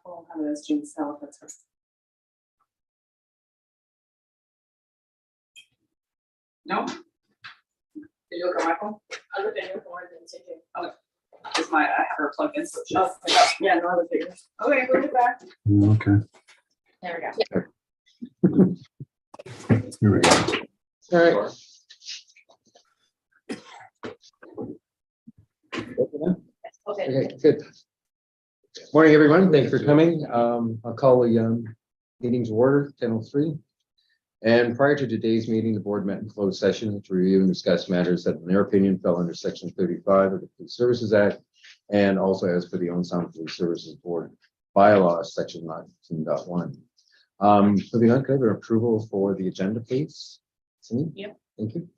I'll have it as June South. That's her. No? Did you look at Michael? I looked at your board and take it. Oh, it's my, I have her plugged in, so Oh, yeah, no other figures. Okay, bring it back. Okay. There we go. Here we go. All right. Okay. Okay, good. Morning, everyone. Thanks for coming. I'll call the meeting to order, 10:03. And prior to today's meeting, the board met in closed session to review and discuss matters that, in their opinion, fell under Section 35 of the Police Services Act, and also as per the Owen Sound Police Services Board bylaws, Section 19.1. Moving on, could I have an approval for the agenda, please? Cindy? Yep. Thank you.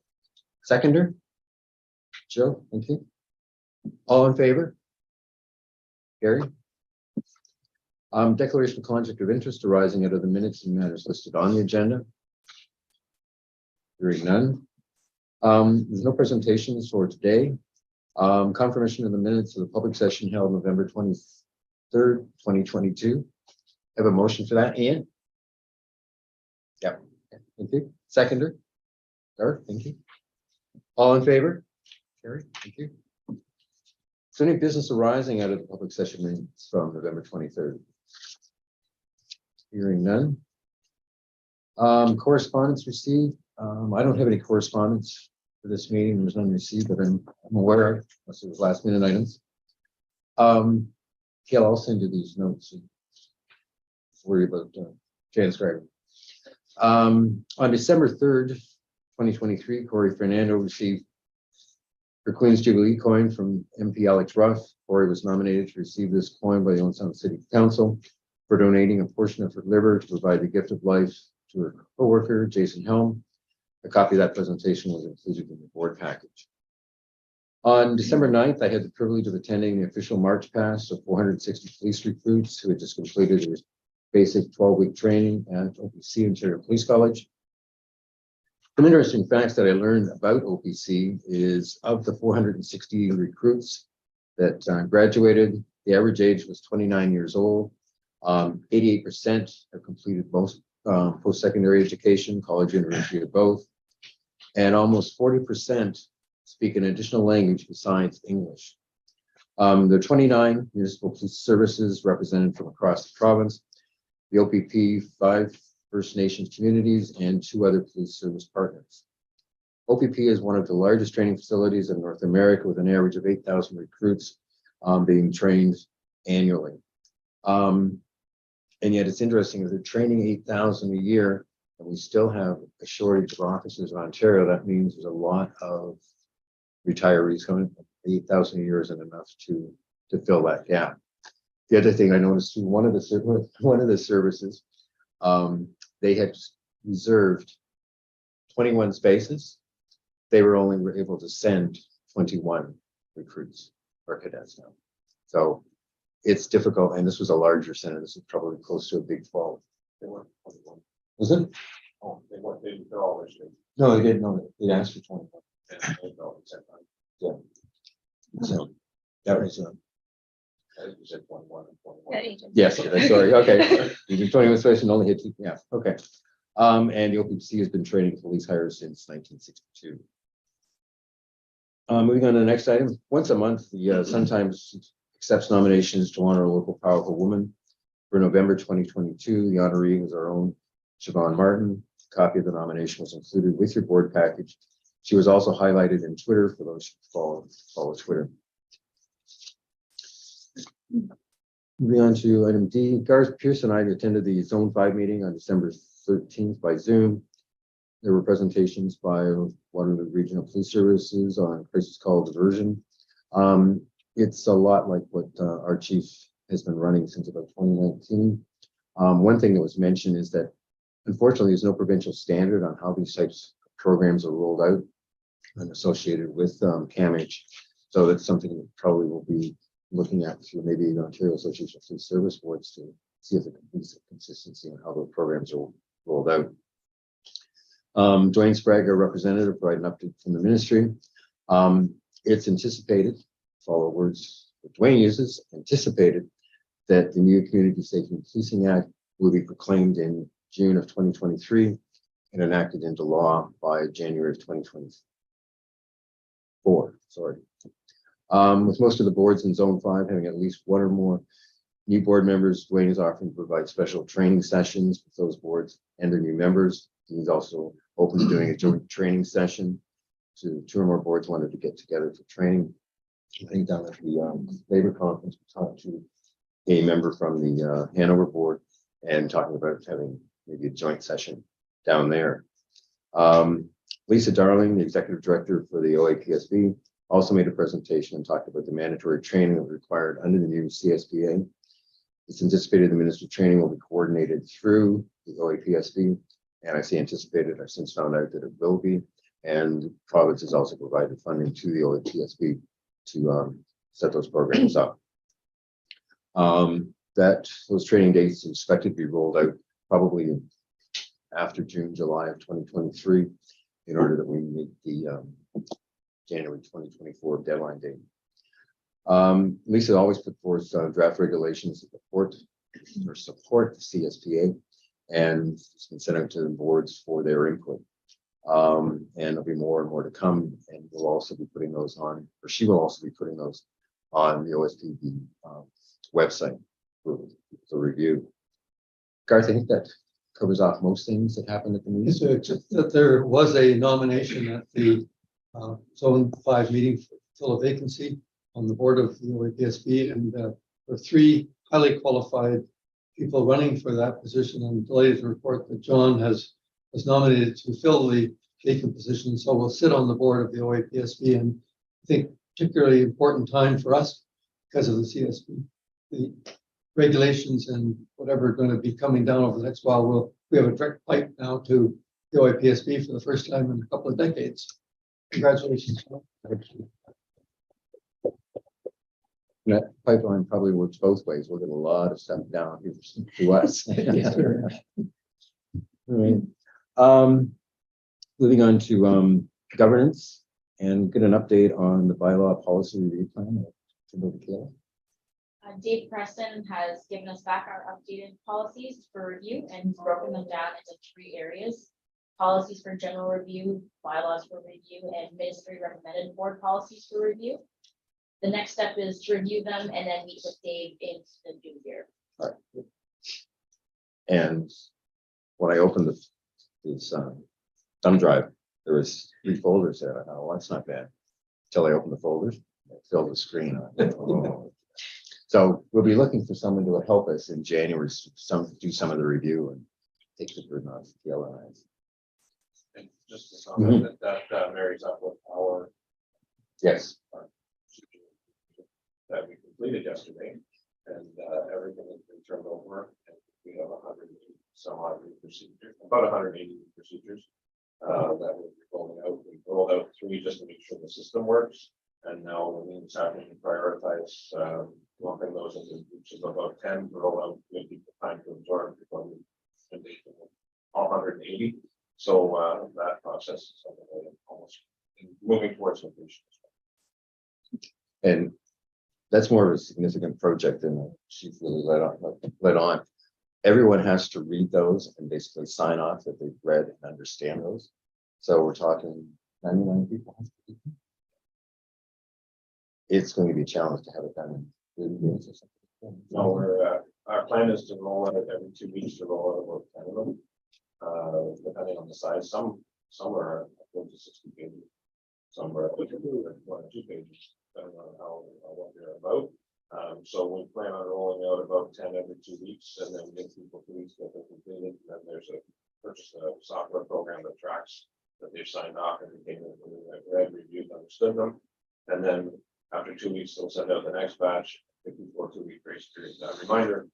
Seconder? Joe, thank you. All in favor? Gary? Declaration of conflict of interest arising out of the minutes and matters listed on the agenda. Hearing none. There's no presentations for today. Confirmation of the minutes of the public session held November 23rd, 2022. Have a motion for that, Ian? Yep. Thank you. Seconder? Garth, thank you. All in favor? Gary, thank you. So any business arising out of the public session minutes from November 23rd? Hearing none. Correspondence received. I don't have any correspondence for this meeting. There was none received, but I'm aware of, unless it was last minute items. Gail, I'll send you these notes. Worry about transcribing. On December 3rd, 2023, Corey Fernando received her Queen's Jubilee coin from MP Alex Ruff. Corey was nominated to receive this coin by the Owen Sound City Council for donating a portion of her liver to provide the gift of life to her co-worker, Jason Helm. A copy of that presentation was included in the board package. On December 9th, I had the privilege of attending the official March Past of 460 police recruits who had just completed their basic 12-week training at OPC Ontario Police College. Some interesting facts that I learned about OPC is of the 460 recruits that graduated, the average age was 29 years old. 88% have completed most post-secondary education, college, university, or both. And almost 40% speak an additional language besides English. There are 29 municipal police services represented from across the province, the OPP, 5 First Nations communities, and 2 other police service partners. OPP is one of the largest training facilities in North America with an average of 8,000 recruits being trained annually. And yet it's interesting that they're training 8,000 a year and we still have a shortage of officers in Ontario. That means there's a lot of retirees coming. 8,000 a year isn't enough to fill that gap. The other thing I noticed through one of the services, they had reserved 21 spaces. They were only able to send 21 recruits or cadets now. So it's difficult, and this was a larger center. This is probably close to a big fall. They weren't 21. Was it? Oh, they weren't. They're all listed. No, they didn't know. They asked for 21. Yeah. So that was. You said 21 and 21. Yes, sorry. Okay. You did 21 spaces and only hit 2. Yeah. Okay. And the OPC has been training police hires since 1962. Moving on to the next item. Once a month, the Sun-Times accepts nominations to honor a local powerful woman. For November 2022, the honoree was our own Siobhan Martin. A copy of the nomination was included with your board package. She was also highlighted in Twitter for those who follow Twitter. Moving on to item D, Garth Pierce and I attended the Zone 5 meeting on December 13th by Zoom. There were presentations by Waterloo Regional Police Services on crisis call diversion. It's a lot like what our chief has been running since about 2019. One thing that was mentioned is that unfortunately there's no provincial standard on how these types of programs are rolled out and associated with CAMH. So that's something that probably will be looking at through maybe the Ontario Association of Police Service Boards to see if there can be some consistency in how those programs are rolled out. Dwayne Sprague, our representative, provided an update from the ministry. It's anticipated, follow words that Dwayne uses, anticipated that the new Community Safety and Policing Act will be proclaimed in June of 2023 and enacted into law by January of 2024. Sorry. With most of the boards in Zone 5 having at least one or more new board members, Dwayne is offering to provide special training sessions with those boards and their new members. He's also open to doing a joint training session to two or more boards wanted to get together for training. I think down at the labor conference, we talked to a member from the Hanover board and talking about having maybe a joint session down there. Lisa Darling, the executive director for the OAPSB, also made a presentation and talked about the mandatory training that was required under the new CSPA. It's anticipated the minister training will be coordinated through the OAPSB, and I say anticipated, I've since found out that it will be, and province has also provided funding to the OAPSB to set those programs up. Those training dates are expected to be rolled out probably after June, July of 2023 in order that we meet the January 2024 deadline date. Lisa always put forth draft regulations that support the CSPA, and it's been sent out to the boards for their input. And there'll be more and more to come, and we'll also be putting those on, or she will also be putting those on the OSPB website for review. Garth, I think that covers off most things that happened at the meeting. So just that there was a nomination at the Zone 5 meeting to fill a vacancy on the board of the OAPSB, and there were 3 highly qualified people running for that position. I'm delighted to report that John was nominated to fill the vacant position, so we'll sit on the board of the OAPSB, and I think particularly important time for us because of the CSP, the regulations and whatever are going to be coming down over the next while. We have a direct pipe now to the OAPSB for the first time in a couple of decades. Congratulations. That pipeline probably works both ways. We'll get a lot of stuff down here to us. Right. Moving on to governance and get an update on the bylaw policy review plan. Dave Preston has given us back our updated policies for review and broken them down into 3 areas: policies for general review, bylaws for review, and ministry recommended board policies for review. The next step is to review them and then meet with Dave in the new year. Right. And when I opened this thumb drive, there was 3 folders there. I thought, well, that's not bad. Until I opened the folders, I filled the screen. Oh. So we'll be looking for someone to help us in January, do some of the review and take the burden off the LNIs. And just to comment that marries up with our Yes. That we completed yesterday, and everything has been turned over, and we have 100 some odd procedures, about 180 procedures that we're rolling out. We rolled out 3 just to make sure the system works, and now we're going to prioritize lumping those into groups of about 10 to roll out, give people time to absorb before we all 180. So that process is almost moving towards completion. And that's more of a significant project than the chief really let on. Everyone has to read those and basically sign off that they've read and understand those. So we're talking 99 people. It's going to be a challenge to have it done in 30 days or something. No, our plan is to roll out every 2 weeks to roll out about 10 of them, depending on the size. Some are up to 60 pages, some are up to 1 or 2 pages, depending on what they're about. So we plan on rolling out about 10 every 2 weeks, and then give people 2 weeks to get them completed. And then there's a software program that tracks that they've signed off and became read, reviewed, understood them. And then after 2 weeks, they'll send out the next batch. Before 2 week grace period. Reminder,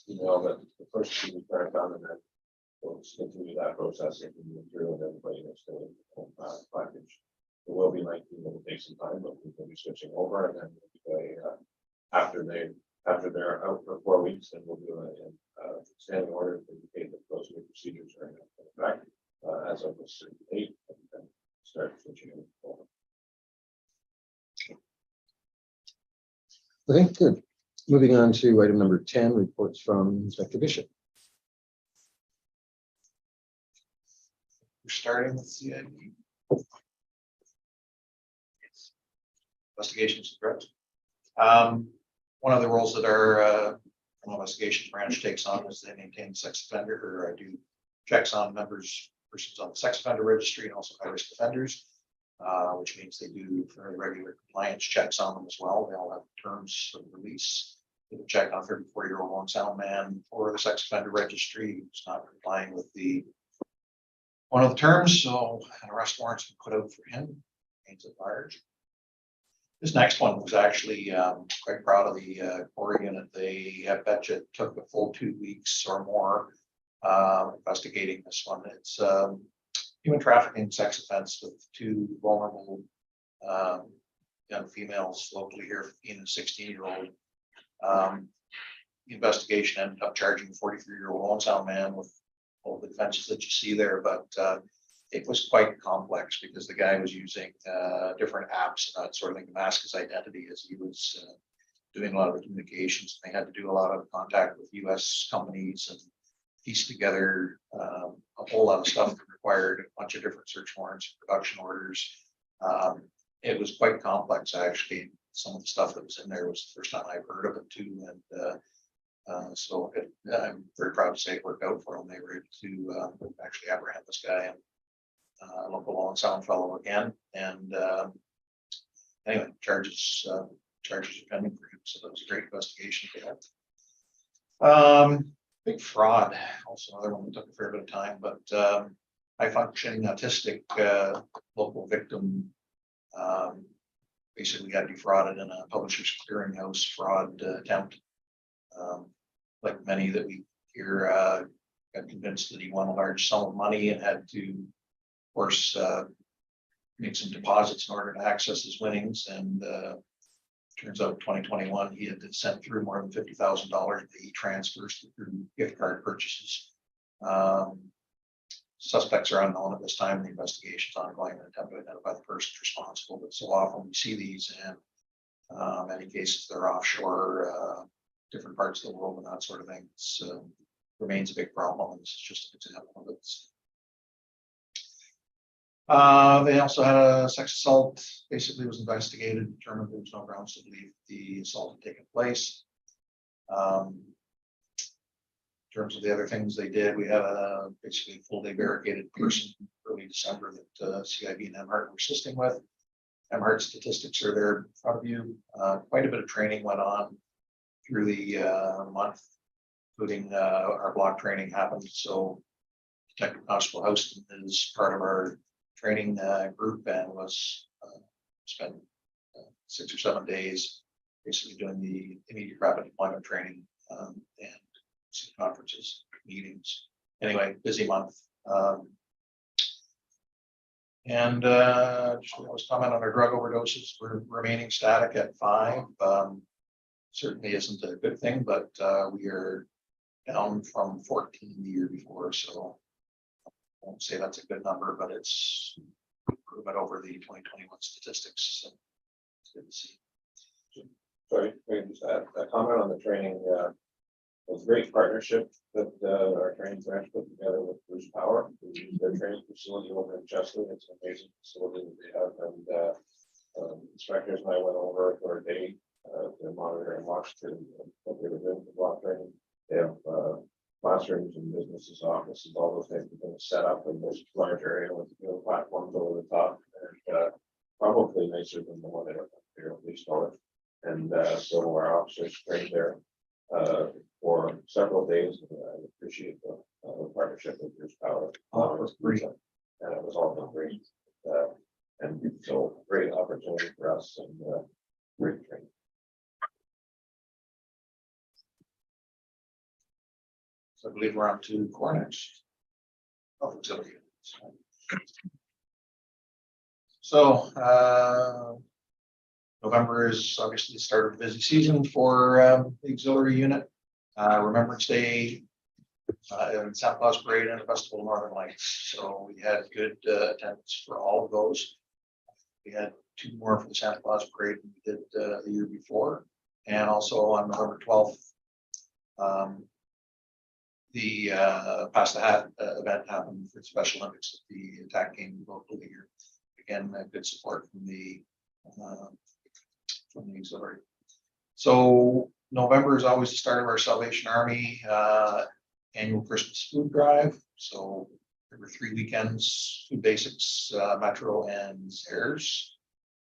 email that the first 2 weeks are done, and then we'll just continue that process and move through, and everybody gets the package. It will be 19, it will take some time, but we will be switching over, and then after they're out for 4 weeks, then we'll do a standing order to indicate that those new procedures are in effect as of a certain date, and then start switching over. Okay, good. Moving on to item number 10, reports from Inspector Bishop. We're starting with CID. Investigations, correct? One of the roles that our criminal investigations branch takes on is they maintain the sex offender, or do checks on members, persons on the sex offender registry, and also high risk offenders, which means they do very regular compliance checks on them as well. They all have terms of release. They will check on a 34-year-old Long Sound man for the sex offender registry who's not complying with one of the terms, so an arrest warrant's been put out for him. Remains at large. This next one was actually quite proud of the core unit. They, I bet you, took a full 2 weeks or more investigating this one. It's human trafficking sex offense with 2 vulnerable young females locally here, 15 and 16-year-old. The investigation ended up charging a 43-year-old Lone Sound man with all the defenses that you see there, but it was quite complex because the guy was using different apps and that sort of thing to mask his identity as he was doing a lot of the communications. They had to do a lot of contact with US companies and piece together a whole lot of stuff that required a bunch of different search warrants, production orders. It was quite complex, actually. Some of the stuff that was in there was the first time I've heard of it too. And so I'm very proud to say it worked out for them. They were able to actually apprehend this guy and local Long Sound fellow again. And anyway, charges are pending for him. So that was a great investigation for that. Big fraud, also another one that took a fair bit of time, but high functioning autistic local victim basically got defrauded in a publisher's clearinghouse fraud attempt. Like many that we hear, got convinced that he won a large sum of money and had to, of course, make some deposits in order to access his winnings. And turns out 2021, he had sent through more than $50,000 in e-transfers through gift card purchases. Suspects are unknown at this time. The investigation is ongoing and attempt to identify the person responsible. But so often we see these, and many cases they're offshore, different parts of the world and that sort of thing. It's remains a big problem, and this is just an example of it. They also had a sex assault, basically was investigated, determined there was no grounds to believe the assault had taken place. In terms of the other things they did, we had a basically full day barricaded person early December that CIB and MHART were assisting with. MHART statistics are there in front of you. Quite a bit of training went on through the month, including our block training happened. So Detective Constable Houston is part of our training group and was spent 6 or 7 days basically doing the immediate rapid deployment training and conferences, meetings. Anyway, busy month. And just was comment on our drug overdoses. We're remaining static at 5. Certainly isn't a good thing, but we are down from 14 the year before. So I won't say that's a good number, but it's improvement over the 2021 statistics. So it's good to see. Sorry, maybe just add a comment on the training. It was a great partnership that our training branch put together with Bruce Power. Their training facility over in Chesley. It's an amazing facility that they have, and inspectors and I went over for a day to monitor and watch what they were doing for block training. They have classrooms and businesses, offices, all those things have been set up in this large area with platforms over the top, and probably nicer than the one here at least on it. And so our officers trained there for several days. I appreciate the partnership with Bruce Power. It was great, and it was all done great. And so great opportunity for us and great training. So I believe we're on to core next. Auxiliary. So November is obviously the start of the busy season for the auxiliary unit. Remembrance Day, and Santa Claus Parade, and the Festival of Northern Lights. So we had good attendance for all of those. We had 2 more for the Santa Claus Parade than we did the year before. And also on November 12th, the Pass the Hat event happened for the Special Olympics at the attack game locally here. Again, good support from the auxiliary. So November is always the start of our Salvation Army annual Christmas food drive. So there were 3 weekends, Food Basics, Metro, and Zaire's,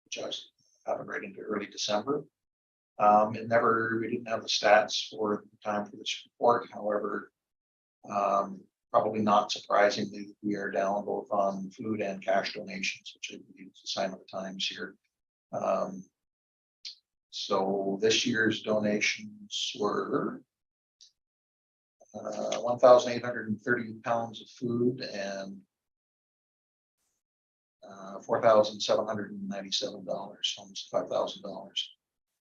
which happened right into early December. We didn't have the stats for the time for this report. However, probably not surprisingly, we are down both on food and cash donations, which I believe is a sign of the times here. So this year's donations were 1,830 pounds of food and $4,797, almost $5,000,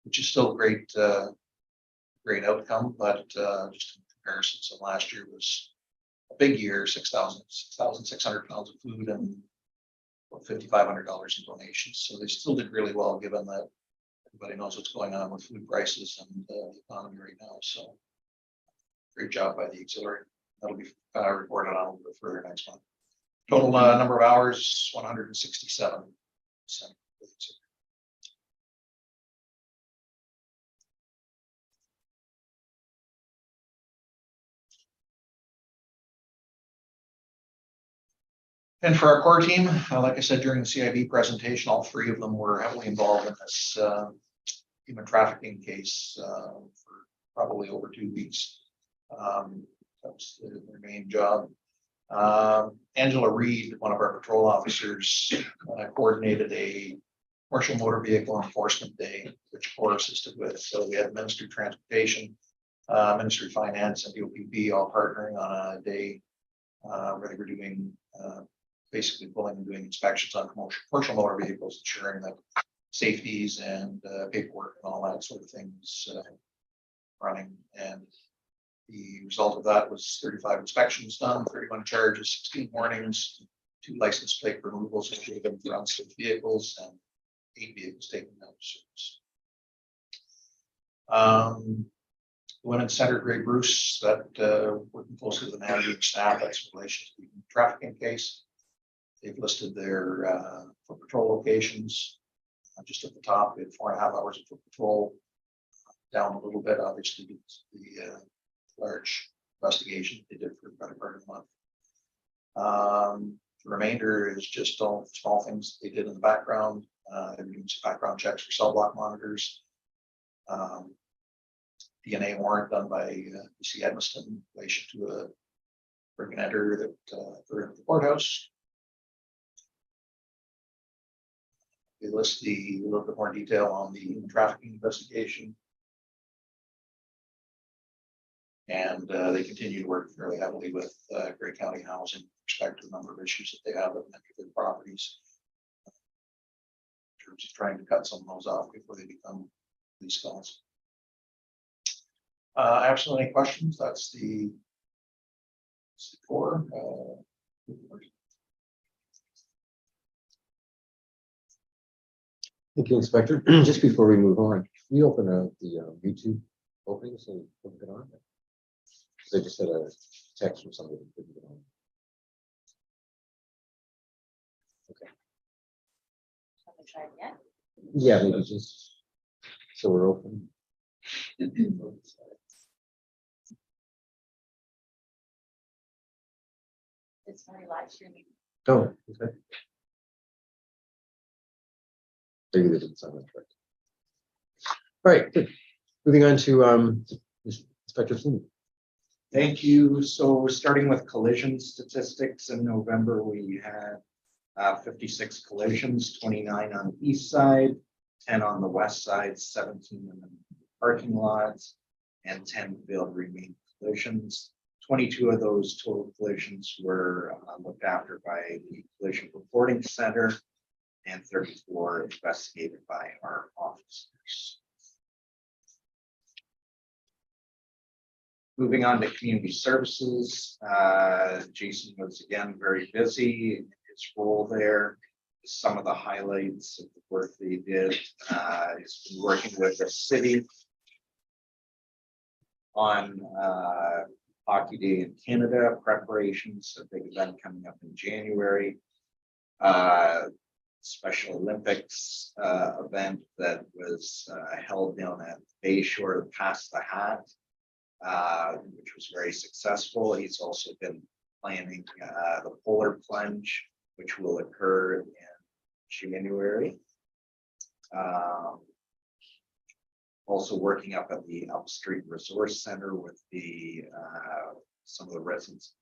which is still a great outcome, but just in comparison, so last year was a big year, 6,600 pounds of food and $5,500 in donations. So they still did really well, given that everybody knows what's going on with food prices and the economy right now. So great job by the auxiliary. That'll be reported on a little bit further next month. Total number of hours, 167. And for our core team, like I said during the CIB presentation, all 3 of them were heavily involved in this human trafficking case for probably over 2 weeks. That was their main job. Angela Reed, one of our patrol officers, coordinated a commercial motor vehicle enforcement day, which CORE assisted with. So we had Ministry of Transportation, Ministry of Finance, and DOPP all partnering on a day where they were doing basically pulling and doing inspections on commercial motor vehicles, ensuring that safeties and paperwork and all that sort of things running. And the result of that was 35 inspections done, 31 charges, 16 warnings, 2 license plate removals included for unsafe vehicles, and 8 vehicles taken out of service. Women's Center, Grey Bruce, that working closely with the managing staff, that's in relation to the trafficking case. They've listed their foot patrol locations. Just at the top, we had 4.5 hours of foot patrol. Down a little bit, obviously, the large investigation they did for the better part of the month. The remainder is just all small things they did in the background. They were doing some background checks for cell block monitors. DNA warrant done by UC Edmiston in relation to a break and enter that occurred at the courthouse. They list a little bit more detail on the human trafficking investigation. And they continue to work fairly heavily with Grey County Housing with respect to the number of issues that they have with many of their properties. In terms of trying to cut some of those off before they become police calls. Absolutely any questions? That's the core. Thank you, Inspector. Just before we move on, can we open the YouTube opening so we can get on? I just had a text from somebody who couldn't get on. Okay. Let me try again. Yeah, maybe just so we're open. It's very live streaming. Oh, okay. Maybe they didn't sound that correct. All right, good. Moving on to Inspector Flynn. Thank you. So starting with collision statistics, in November, we had 56 collisions, 29 on the east side, 10 on the west side, 17 in the parking lots, and 10 failed remain collisions. 22 of those total collisions were looked after by the Collision Reporting Center, and 34 investigated by our officers. Moving on to community services, Jason was again very busy in his role there. Some of the highlights of the work they did has been working with the city on Hockey Day in Canada, preparations, a big event coming up in January. Special Olympics event that was held down at Bayshore Past the Hat, which was very successful. He's also been planning the polar plunge, which will occur in January. Also working up at the Upstreet Resource Center with the some of the residents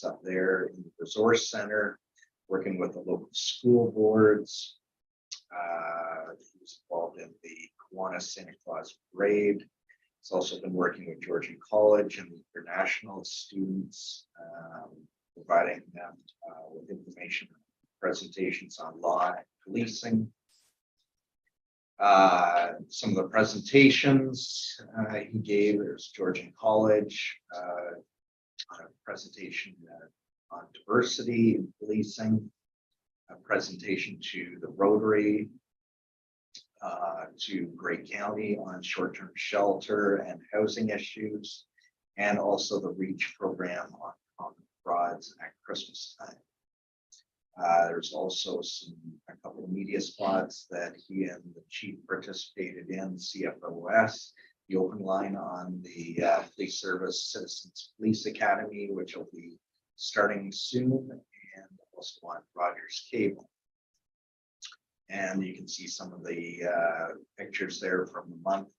up there in the resource center, working with the local school boards. He was involved in the Kiwanis Santa Claus Parade. He's also been working with Georgian College and the international students, providing them with information, presentations on law and policing. Some of the presentations he gave, there's Georgian College, a presentation on diversity and policing, a presentation to the Rotary, to Grey County on short-term shelter and housing issues, and also the REACH program on common frauds at Christmas time. There's also a couple of media spots that he and the chief participated in, CFOS, the open line on the police service Citizens Police Academy, which will be starting soon, and also on Rogers Cable. And you can see some of the pictures there from the month.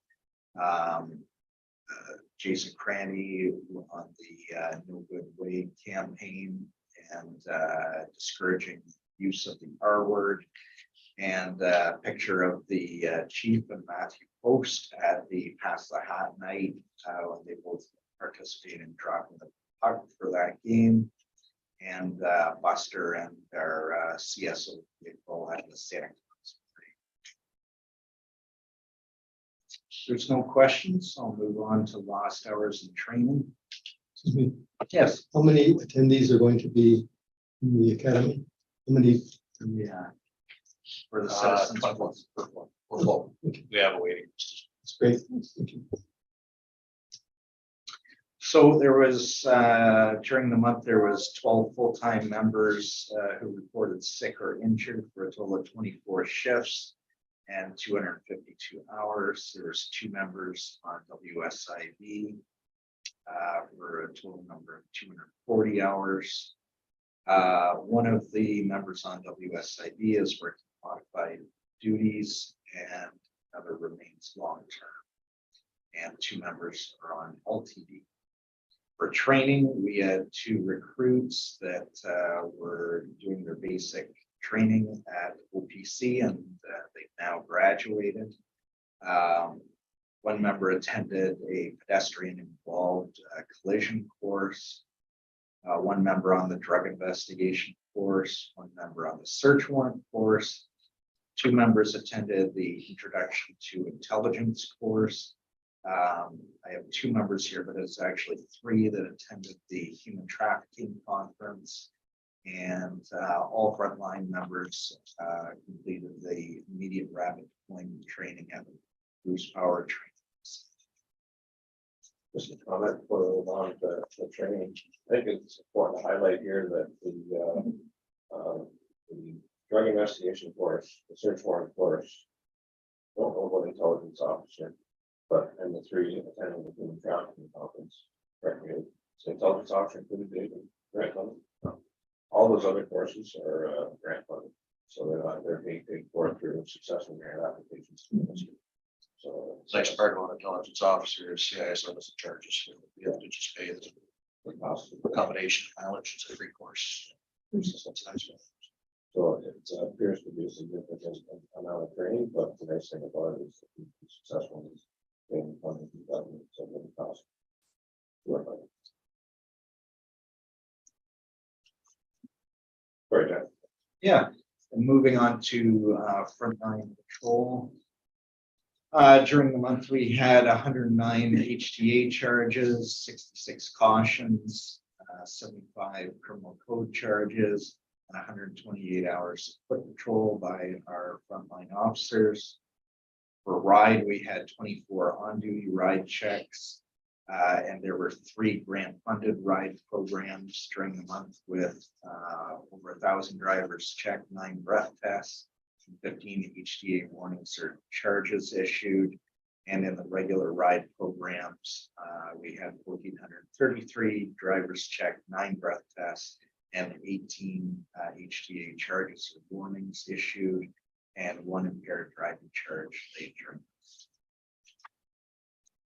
Jason Cranny on the No Good Way campaign and discouraging use of the R word, and a picture of the chief and Matthew Post at the Pass the Hat night when they both participated in dropping the puck for that game, and Buster and our CSO vehicle at the Santa Claus Parade. There's no questions. I'll move on to lost hours and training. Excuse me, Yes. how many attendees are going to be in the academy? How many? Yeah. For the citizens. 21 per one. We're full. We have a waiting list. It's great. Thank you. So there was, during the month, there was 12 full-time members who reported sick or injured for a total of 24 shifts and 252 hours. There was 2 members on WSIB for a total number of 240 hours. One of the members on WSIB is working modified duties and another remains long-term. And 2 members are on LTD. For training, we had 2 recruits that were doing their basic training at OPC, and they've now graduated. One member attended a pedestrian-involved collision course. One member on the drug investigation course, 1 member on the search warrant course. 2 members attended the introduction to intelligence course. I have 2 members here, but it's actually 3 that attended the human trafficking conference, and all frontline members completed the immediate rapid deployment training at Bruce Power Training. Just a comment for on the training. I think it's important to highlight here that the drug investigation course, the search warrant course, don't know what intelligence officer, but and the 3 attending the human trafficking conference, recommended. So intelligence officer included David, grant funded. All those other courses are grant funded, so they're being paid for through successful grant applications. So Next part of intelligence officer is CIS service charges. We have to just pay the cost. combination of mileage. It's a free course. So it appears to be a significant amount of training, but the nice thing about it is that the successful is being funded from the government, so it doesn't cost. Sorry, Jeff. Yeah, and moving on to frontline patrol. During the month, we had 109 HTA charges, 66 cautions, 75 criminal code charges, and 128 hours of foot patrol by our frontline officers. For ride, we had 24 on-duty ride checks, And there were 3 grant-funded ride programs during the month with over 1,000 drivers checked, 9 breath tests, 15 HDA warnings or charges issued. And in the regular ride programs, we had 1,433 drivers checked, 9 breath tests, and 18 HDA charges or warnings issued, and 1 impaired driving charge laid during.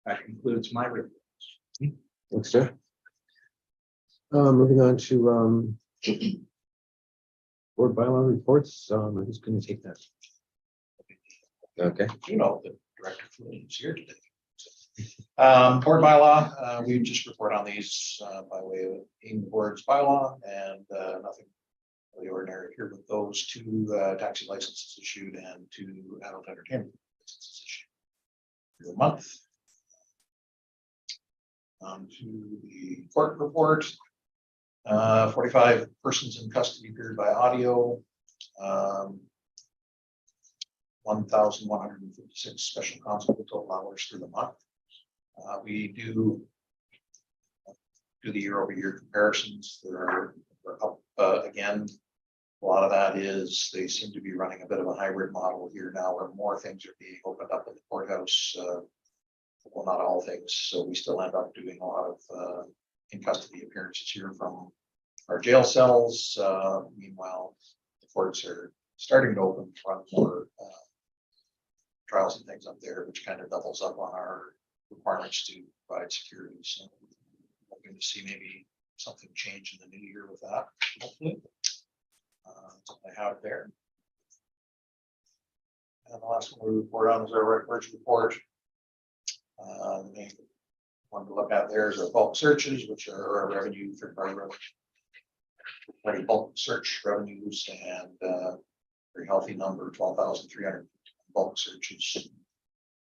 That concludes my report. Thanks, Jeff. Moving on to board bylaw reports. Who's going to take that? Okay. You know, the director is here today. Board bylaw, we just report on these by way of in the board's bylaw and nothing of the ordinary here with those 2 taxi licenses issued and 2 adult entertainment licenses issued for the month. To the court report, 45 persons in custody appeared by audio. 1,156 special counsel total hours for the month. We do the year-over-year comparisons. They're up again. A lot of that is they seem to be running a bit of a hybrid model here now, where more things are being opened up in the courthouse. Well, not all things. So we still end up doing a lot of in custody appearances here from our jail cells. Meanwhile, the courts are starting to open front more trials and things up there, which kind of doubles up on our requirements to provide security. So hoping to see maybe something change in the new year with that. Hopefully, that's what I have there. And the last one we report on is our records report. The main one to look at there is our bulk searches, which are our revenue, third-party revenue, bulk search revenues, and very healthy number, 12,300 bulk searches.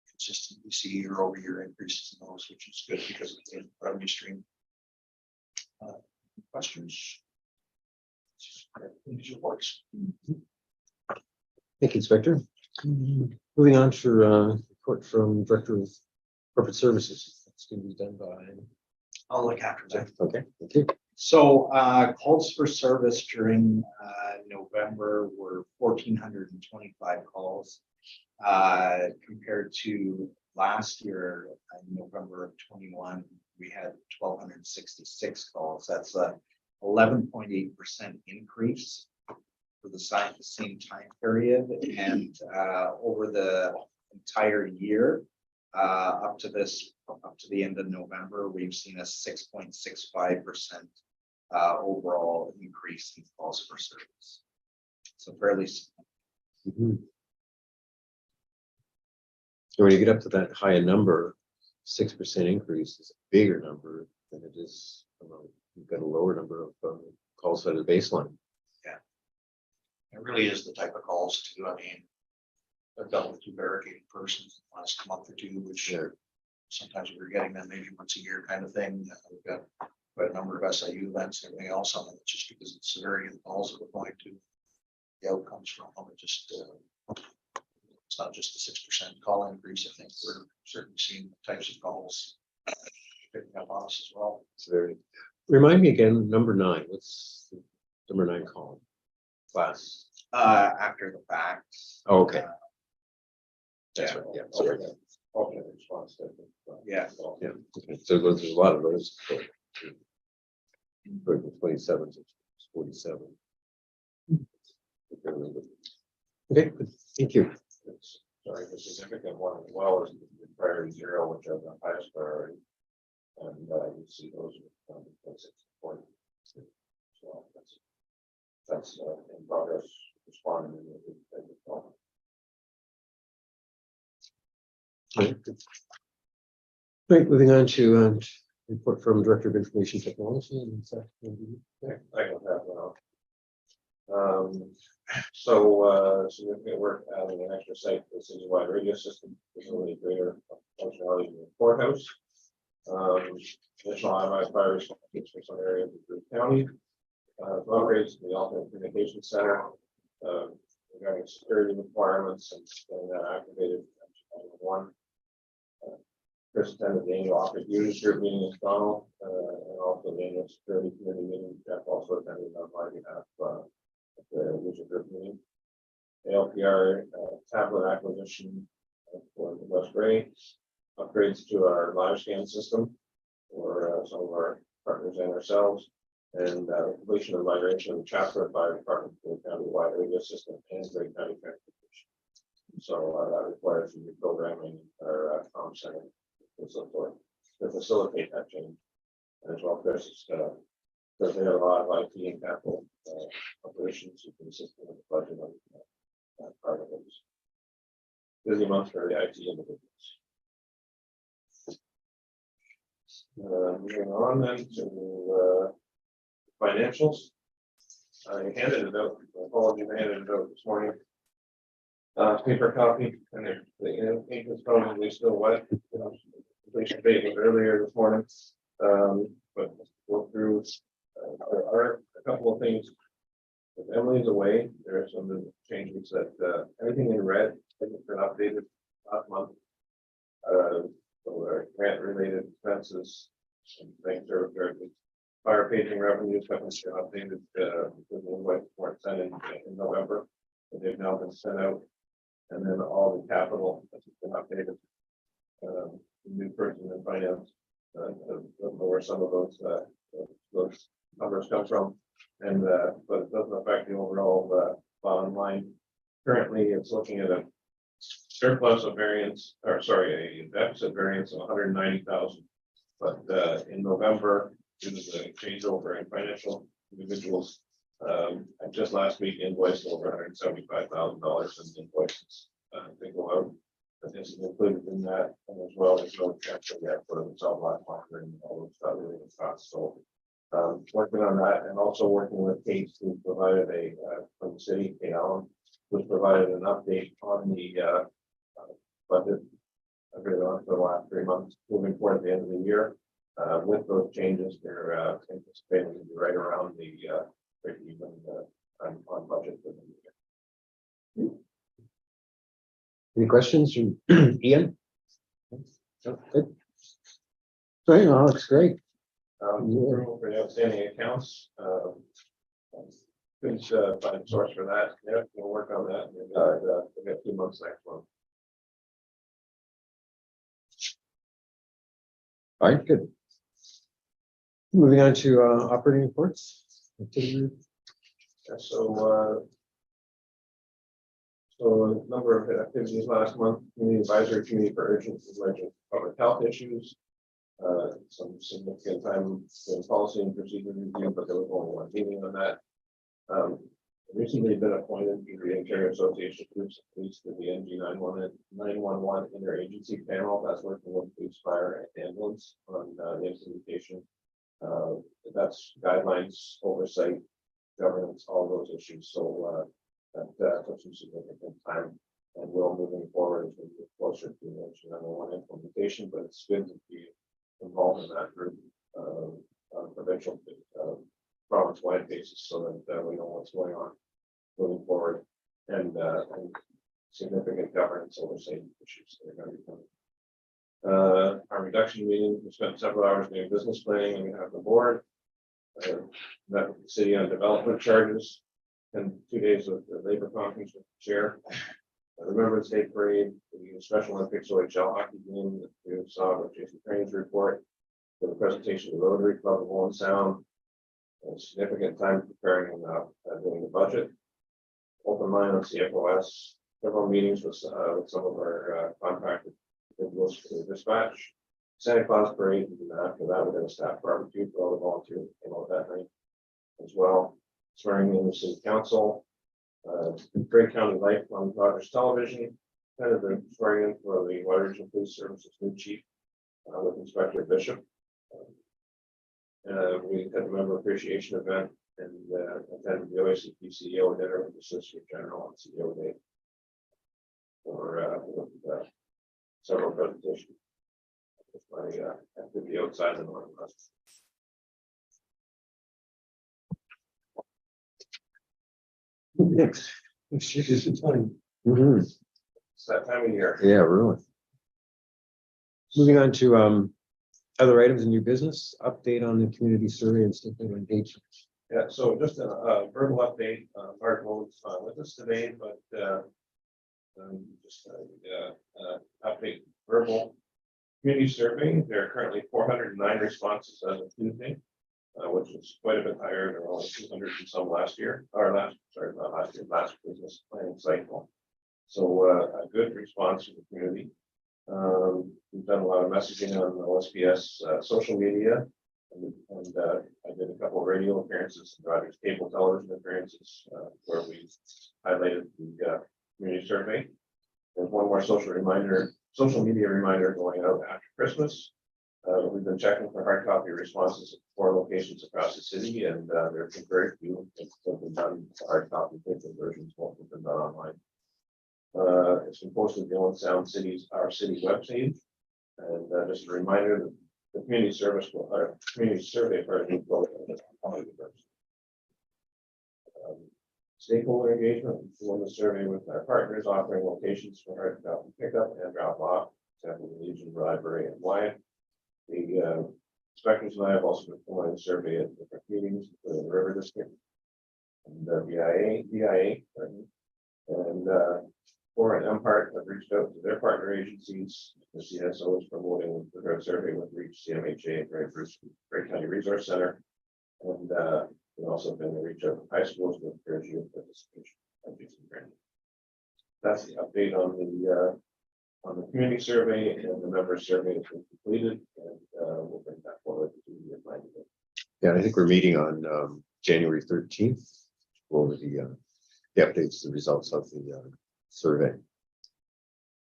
Consistently see year-over-year increases in those, which is good because of the revenue stream. Questions? These reports. Thank you, Inspector. Moving on to report from Director of Corporate Services. That's going to be done by. I'll look after that. Okay, thank you. So calls for service during November were 1,425 calls compared to last year in November of 21. We had 1,266 calls. That's a 11.8% increase for the same time period, and over the entire year up to the end of November, we've seen a 6.65% overall increase in calls for service. So fairly. So when you get up to that high a number, 6% increase is a bigger number than it is. You've got a lower number of calls at a baseline. Yeah, it really is the type of calls too. I mean, I've dealt with 2 barricaded persons in the last month or 2, which sometimes we're getting them maybe once a year kind of thing. We've got quite a number of SIU events and everything else on it, just because of the severity of the calls that we're going to, the outcomes from them. It just it's not just the 6% call increase. I think we're certainly seeing the types of calls picking up on us as well. It's very. Remind me again, number 9. What's the number 9 column? Class. After the fact. Oh, okay. Yeah. Right. Yeah. Sorry. Alternate response. Yeah. Yeah. Okay. So there's a lot of those. 27 to 47. Okay. Good. Thank you. Sorry, the significant one as well is the priority 0, which are the highest priority. And you see those are 6.4. So that's in progress responding. Right, moving on to report from Director of Information Technology. And I can have so significant work adding an extra site to the citywide radio system, facility greater functionality in the courthouse. Additional IMI fire response for some areas of the county. Upgrades to the alternate communication center regarding security requirements and getting that activated. One Chris attended the annual Office Users Group meeting in Toronto, and also the annual Security Committee meeting. Jeff also attended on my behalf, at the user group meeting. The LPR tablet acquisition for the West Gray, upgrades to our live scan system for some of our partners and ourselves, and completion of migration of the Chatsworth Fire Department to the county-wide radio system and Great County Transportation. So that requires some reprogramming our comm center to facilitate that change. And as well, Chris is because they have a lot of IT and capital operations who can assist with the budget on that part of it. Busy month for the IT individuals. Moving on then to financials. I handed it out. Apologies, I handed it out this morning. Paper copy, and the ink is probably still wet. Completion date was earlier this morning, but go through. There are a couple of things. If Emily's away, there are some changes that everything in red has been updated last month. So our grant related expenses, and things are fire paging revenues have been updated. The invoice weren't sent in November, but they've now been sent out. And then all the capital has been updated. The new person in finance, where some of those numbers come from, and but it doesn't affect the overall bottom line. Currently, it's looking at a surplus of variance, or sorry, a deficit variance of 190,000. But in November, due to the changeover in financial individuals, I just last week invoiced over $175,000 in invoices. They go out. But this is included in that, and as well as no transfer yet for the South Black Market and all those stuff related costs. So working on that, and also working with Kate, who provided from the city, Kate Allen, who's provided an update on the budget for the last 3 months, moving forward at the end of the year. With those changes, they're anticipating to be right around the break even on budget for the year. Any questions from Ian? No, good. So, no, looks great. Approval for the outstanding accounts. Good find a source for that. Yeah, we'll work on that. We've got 2 months next month. All right, good. Moving on to operating reports. Yeah, so a number of activities last month. Community advisory committee for urgent emergent public health issues. Some significant time in policy and procedure review, but there was only one meeting on that. Recently been appointed to the Ontario Association of Groups of Police to the NG 911 interagency panel that's working with police, fire, and ambulance on the implementation. That's guidelines, oversight, governance, all those issues. So that took some significant time, and we're moving forward as we get closer to the NG 911 implementation. But it's good to be involved in that group on a provincial, province-wide basis, so that we know what's going on moving forward, and significant governance oversight issues that are going to be coming. Our reduction meeting, we spent several hours doing business planning on behalf of the board. Met with the city on development charges, and 2 days of the labor conference with the chair. Remembrance Day parade, the Special Olympics OHL hockey game that you saw with Jason Crane's report, for the presentation of the Rotary Club of Owen Sound. Significant time preparing and doing the budget. Open line on CFOS. Several meetings with some of our contracted individuals for the dispatch. Santa Claus parade, and after that, we're going to staff barbecue for all the volunteers who came out that night as well. Swearing in the city council. Great County Life on Rogers Television. Kind of the swearing in for the Water Region Police Service's new chief with Inspector Bishop. We had a member appreciation event and attended the OSPSB CEO dinner with the Solicitor General on CEO Day for several presentations. My activity outside the Northwest. Next. It's time. Mhm. It's that time of year. Yeah, really. Moving on to other items in new business, update on the community survey and stakeholder engagement. Yeah, so just a verbal update, Mark was with us today, but just update verbal community survey. There are currently 409 responses as of Tuesday, which is quite a bit higher than only 200 and some last year, or not last year, last business planning cycle. So a good response from the community. We've done a lot of messaging on the OSPS social media, and I did a couple of radio appearances and Rogers cable television appearances where we highlighted the community survey. There's one more social media reminder going out after Christmas. We've been checking for hard copy responses at 4 locations across the city, and there have been very few that have been done hard copy paper versions, most have been done online. It's been posted on the Owen Sound City's Our City webpage, and just a reminder that the community survey for stakeholder engagement, we won the survey with our partners offering locations for hard copy pickup and drop off, example the Legion Library and Wyatt. The inspectors and I have also been promoting the survey at different meetings, including the River District and BIA, and Core and MPART have reached out to their partner agencies. The CSO is promoting the drug survey with Reach, CMHA, Great County Resource Center, and we've also been to reach out to high schools to encourage youth participation. That's the update on the community survey, and the member survey has been completed, and we'll bring that forward to the planning. Yeah, I think we're meeting on January 13th over the updates, the results of the survey.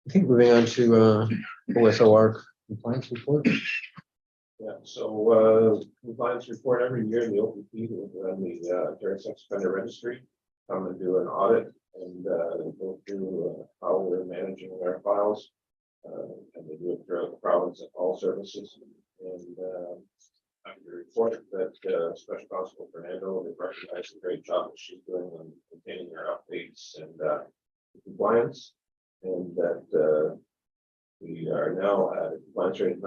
I think moving on to OSOR compliance report. Yeah, so compliance report every year, the OPP and the Ontario Sex Offender Registry come and do an audit and go through how we're managing our files, and they do it throughout the province at all services. And I can report that Special Constable Fernando, they recognize the great job that she's doing on maintaining our updates and compliance, and that we are now at a compliance rate of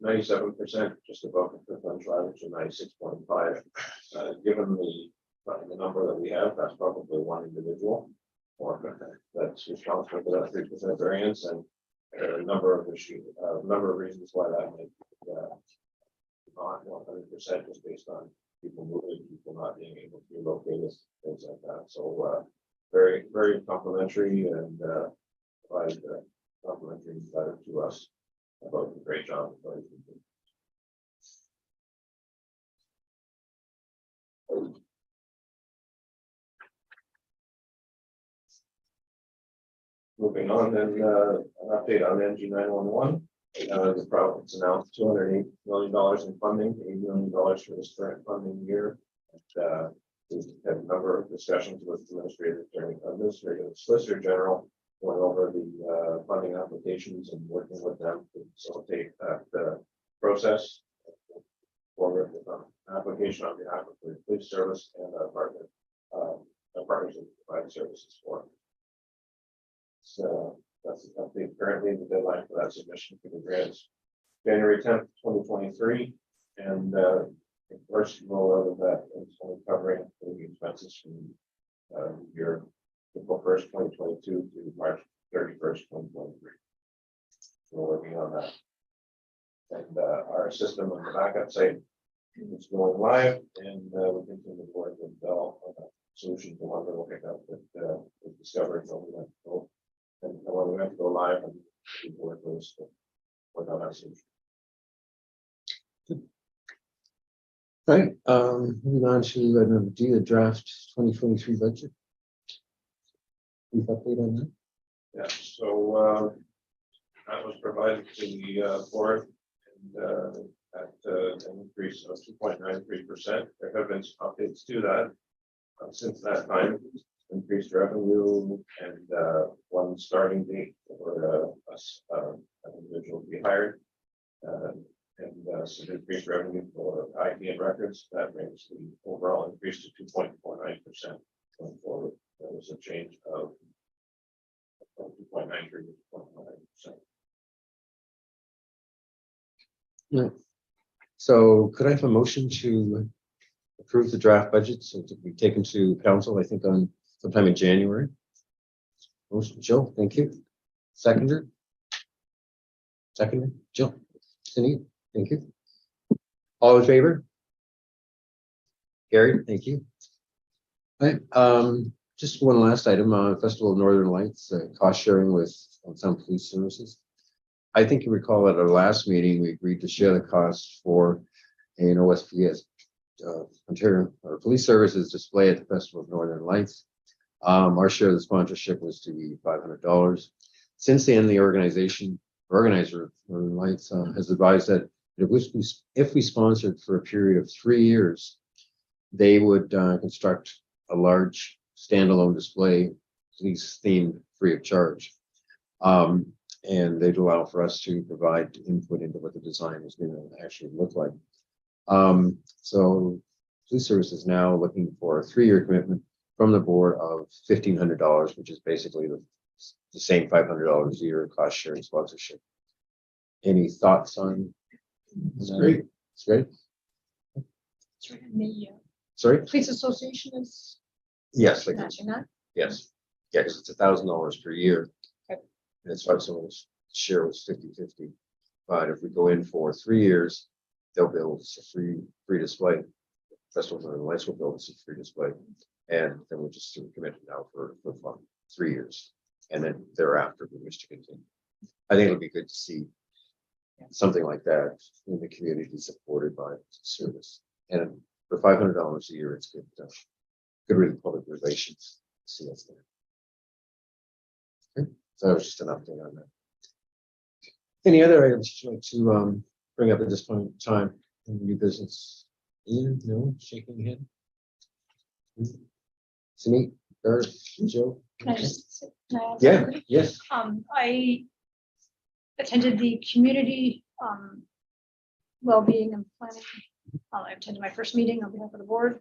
97%, just above the preferential average of 96.5. Given the number that we have, that's probably one individual or that's responsible for that 3% variance, and there are a number of reasons why that might be not 100%, just based on people moving, people not being able to relocate us, things like that. So very, very complimentary, and provide complimentary letter to us about the great job. Moving on, then an update on NG 911. The province announced $208 million in funding, $80 million for this current funding year. And, we've had a number of discussions with administrative solicitor general, going over the funding applications and working with them to facilitate that process. Forward with an application on behalf of the police service and our partners that provide services for. So that's the update. Currently, the deadline for that submission for the grants January 10th, 2023, and the first rollout of that is only covering the expenses from year April 1st, 2022 to March 31st, 2023. We're working on that. And our system on the backup site is going live, and we continue to work with Bell on a solution to one little hiccup that was discovered when we went to go. And when we have to go live, and we work on that solution. Right, moving on to number D, the draft 2023 budget. Brief update on that. Yeah, so that was provided to the board, and at an increase of 2.93%. There have been some updates to that since that time. Increased revenue and one starting date for an individual to be hired, and some increased revenue for IT and records. That brings the overall increase to 2.49% going forward. That was a change of 2.93 to 2.49%. No. So could I have a motion to approve the draft budget so to be taken to council, I think on sometime in January? Motion, Jill, thank you. Seconder? Seconder, Jill. Cindy, thank you. All in favor? Gary, thank you. Right, just one last item, Festival of Northern Lights, cost sharing with some police services. I think you recall at our last meeting, we agreed to share the costs for an OSPS, Ontario, or police services display at the Festival of Northern Lights. Our share of the sponsorship was to be $500. Since then, the organizer of Northern Lights has advised that if we sponsored for a period of 3 years, they would construct a large standalone display, police themed, free of charge. And they'd allow for us to provide input into what the design is going to actually look like. So police service is now looking for a 3-year commitment from the board of $1,500, which is basically the same $500 a year cost sharing sponsorship. Any thoughts on? It's great. It's great. The Sorry? police association is Yes, like, matching that. yes. Yeah, because it's $1,000 per year. Okay. And it's why someone's share was 50-50. But if we go in for 3 years, they'll build us a free display. Festival of Northern Lights will build us a free display. And then we'll just commit now for 3 years. And then thereafter, we wish to continue. I think it'll be good to see something like that in the community supported by service. And for $500 a year, it's good. Good reading public relations. See what's there. Okay. So that was just an update on that. Any other items you'd like to bring up at this point in time in new business? Ian, no, shaking your head. Sunit, or Joe? Can I just? Can I add Yeah, something? yes. I attended the community well-being and planning. I attended my first meeting on behalf of the board.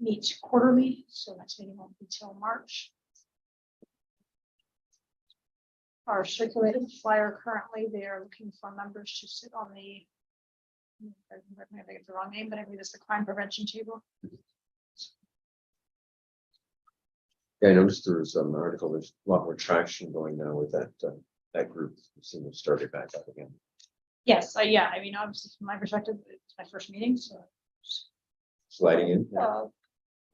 Meet quarterly, so next meeting won't be till March. Our circulated flyer currently, they are looking for members to sit on the, I think it's the wrong name, but I believe it's the crime prevention table. Yeah, I noticed there was an article, there's a lot more traction going now with that group. We've seen them started back up again. Yes, yeah, I mean, obviously from my perspective, it's my first meeting, so Sliding in.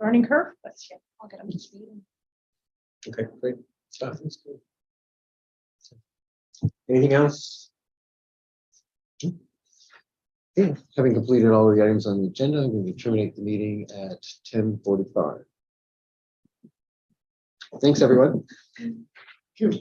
learning curve, but yeah, I'll get up to speed. Okay, great. Stuff is good. Anything else? Okay, having completed all the items on the agenda, I'm going to terminate the meeting at 10:45. Thanks, everyone. Thank you.